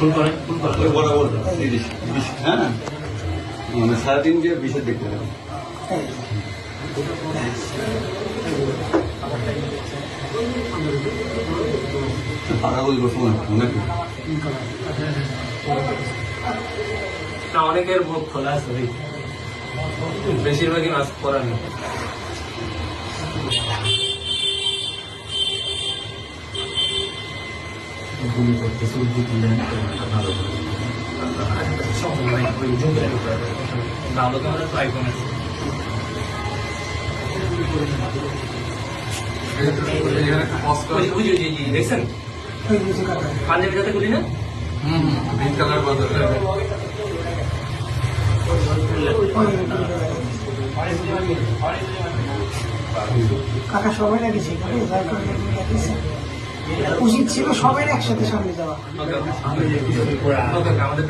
ফুল করেন ওই বরাবর 30 হ্যাঁ মানে 3.5 দিয়ে 20 দেখতে হবে পারাগুলি করতে নাকি না অনেকের মুখ খোলা আছে ভাই বেশিরভাগই মাস্ক পরা নেই গুলি করতেছে ভালো ভালো তো আমরা ট্রাই করেছি দেখছেন পাঞ্জাবি যাতে গুলি না গ্রিন কালার বদলে কাকা সবাই লাগিয়েছে উচিত ছিল সবাই একসাথে সামনে যাওয়া আমাদের